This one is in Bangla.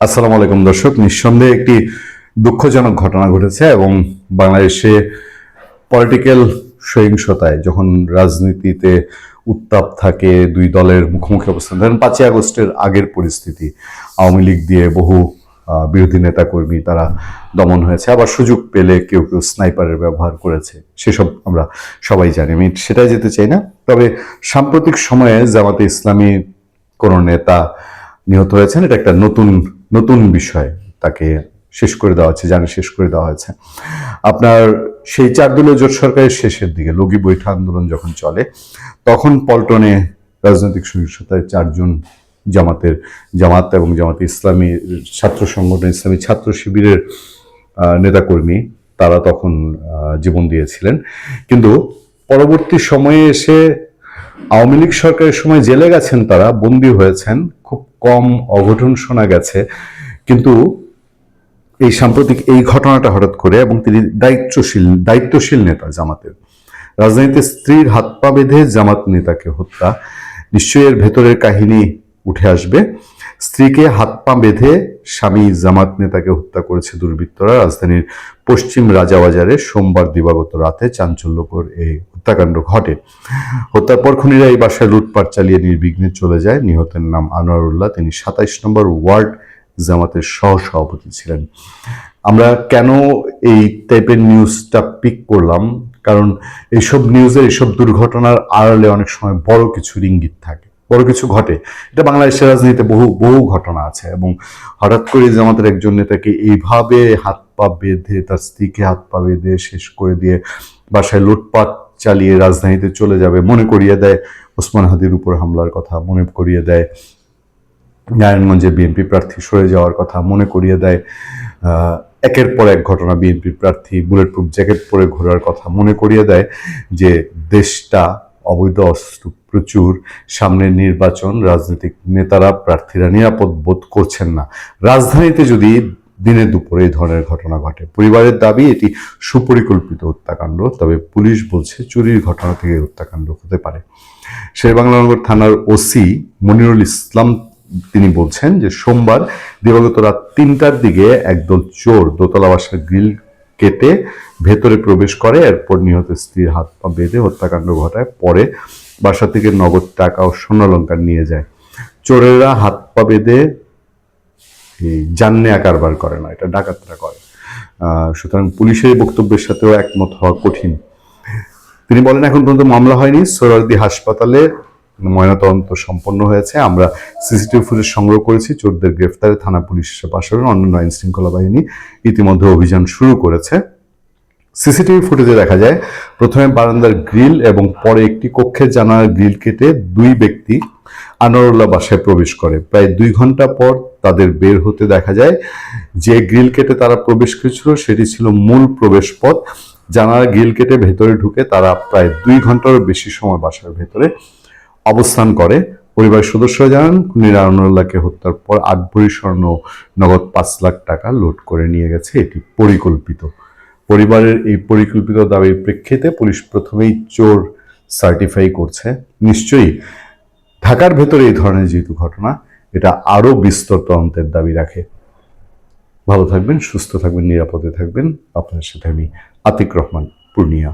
আসসালামু আলাইকুম দর্শক, নিঃসন্দেহে একটি দুঃখজনক ঘটনা ঘটেছে এবং বাংলাদেশে পলিটিক্যাল সহিংসতায় যখন রাজনীতিতে উত্তাপ থাকে, দুই দলের মুখোমুখি অবস্থান, ধরেন 5ই আগস্টের আগের পরিস্থিতি, আওয়ামী লীগ দিয়ে বহু বিরোধী নেতাকর্মী তারা দমন হয়েছে, আবার সুযোগ পেলে কেউ কেউ স্নাইপারের ব্যবহার করেছে, সেসব আমরা সবাই জানি, আমি সেটাই যেতে চাই না। তবে সাম্প্রতিক সময়ে জামাতে ইসলামী কোন নেতা নিহত হয়েছেন, এটা একটা নতুন নতুন বিষয়। তাকে শেষ করে দেওয়া হচ্ছে, জানে শেষ করে দেওয়া হয়েছে। আপনার সেই 4 দলীয় জোট সরকারের শেষের দিকে লগি বৈঠা আন্দোলন যখন চলে, তখন পল্টনে রাজনৈতিক সহিংসতায় 4 জন জামাত এবং জামাতে ইসলামী ছাত্র সংগঠন, ইসলামী ছাত্র শিবিরের নেতাকর্মী, তারা তখন জীবন দিয়েছিলেন। কিন্তু পরবর্তী সময়ে এসে আওয়ামী লীগ সরকারের সময় জেলে গেছেন, তারা বন্দী হয়েছেন, খুব কম অঘটন শোনা গেছে। কিন্তু এই সাম্প্রতিক এই ঘটনাটা হঠাৎ করে, এবং তিনি দায়িত্বশীল নেতা জামাতের, রাজধানীতে স্ত্রীর হাত পা বেঁধে জামাত নেতাকে হত্যা, নিশ্চয়ই এর ভেতরের কাহিনী উঠে আসবে। স্ত্রীকে হাত পা বেঁধে স্বামী জামাত নেতাকে হত্যা করেছে দুর্বৃত্তরা। রাজধানীর পশ্চিম রাজাবাজারে সোমবার দিবাগত রাতে চাঞ্চল্যকর এই হত্যাকাণ্ড ঘটে। হত্যার পর খুনিরা এই বাসায় লুটপাট চালিয়ে নির্বিঘ্নে চলে যায়। নিহতের নাম আনোয়ারুল্লাহ, তিনি 27 নম্বর ওয়ার্ড জামাতের সহসভাপতি ছিলেন। আমরা কেন এই টাইপের নিউজটা পিক করলাম, কারণ এইসব নিউজের, এইসব দুর্ঘটনার আড়ালে অনেক সময় বড় কিছু ইঙ্গিত থাকে, বড় কিছু ঘটে। এটা বাংলাদেশের রাজনীতিতে বহু বহু ঘটনা আছে, এবং হঠাৎ করে জামাতের একজন নেতাকে এইভাবে হাত পা বেঁধে, তার স্ত্রীকে হাত পা বেঁধে শেষ করে দিয়ে বাসায় লুটপাট চালিয়ে রাজধানীতে চলে যাবে, মনে করিয়ে দেয় ওসমান হাদির উপর হামলার কথা, মনে করিয়ে দেয় নারায়ণগঞ্জে বিএনপি প্রার্থী সরে যাওয়ার কথা, মনে করিয়ে দেয় একের পর এক ঘটনা, বিএনপি প্রার্থী বুলেট প্রুফ জ্যাকেট পরে ঘোরার কথা, মনে করিয়ে দেয় যে দেশটা অবৈধ অস্ত্র প্রচুর, সামনের নির্বাচন, রাজনৈতিক নেতারা, প্রার্থীরা নিরাপদ বোধ করছেন না। রাজধানীতে যদি দিনে দুপুরে এই ধরনের ঘটনা ঘটে, পরিবারের দাবি এটি সুপরিকল্পিত হত্যাকাণ্ড, তবে পুলিশ বলছে চুরির ঘটনা থেকে হত্যাকাণ্ড হতে পারে। শেরেবাংলা থানার ওসি মনিরুল ইসলাম তিনি বলছেন যে সোমবার দিবাগত রাত 3টার দিকে একদল চোর দোতলা বাসার গ্রিল কেটে ভেতরে প্রবেশ করে, এরপর নিহত স্ত্রীর হাত পা বেঁধে হত্যাকাণ্ড ঘটায়। পরে বাসা থেকে নগদ টাকা ও স্বর্ণালংকার নিয়ে যায়। চোরেরা হাত পা বেঁধে জান্নেয়া কারবার করে না, এটা ডাকাতরা করে। সুতরাং পুলিশের বক্তব্যের সাথেও একমত হওয়া কঠিন। তিনি বলেন, এখন পর্যন্ত মামলা হয়নি, সোহরাওয়ার্দী হাসপাতালে ময়নাতদন্ত সম্পন্ন হয়েছে। আমরা সিসিটিভি ফুটেজ সংগ্রহ করেছি। চোরদের গ্রেফতারে থানা পুলিশের পাশাপাশি অন্যান্য আইন শৃঙ্খলা বাহিনী ইতিমধ্যে অভিযান শুরু করেছে। সিসিটিভি ফুটেজে দেখা যায় প্রথমে বারান্দার গ্রিল এবং পরে একটি কক্ষের জানালার গ্রিল কেটে 2 ব্যক্তি আনোয়ারুল্লাহ বাসায় প্রবেশ করে। প্রায় 2 ঘন্টা পর তাদের বের হতে দেখা যায়। যে গ্রিল কেটে তারা প্রবেশ করেছিল সেটি ছিল মূল প্রবেশ পথ। জানালার গ্রিল কেটে ভেতরে ঢুকে তারা প্রায় 2 ঘন্টারও বেশি সময় বাসার ভেতরে অবস্থান করে। পরিবারের সদস্যরা জানান, খুনিরা আনোয়ারুল্লাহকে হত্যার পর 8 ভরি স্বর্ণ, নগদ 5 লাখ টাকা লুট করে নিয়ে গেছে। এটি পরিকল্পিত। পরিবারের এই পরিকল্পিত দাবির প্রেক্ষিতে পুলিশ প্রথমেই চোর সার্টিফাই করছে। নিশ্চয়ই ঢাকার ভেতরে এই ধরনের যেহেতু ঘটনা, এটা আরো বিস্তর তদন্তের দাবি রাখে। ভালো থাকবেন, সুস্থ থাকবেন, নিরাপদে থাকবেন। আপনার সাথে আমি আতিক রহমান, পূর্ণিয়া।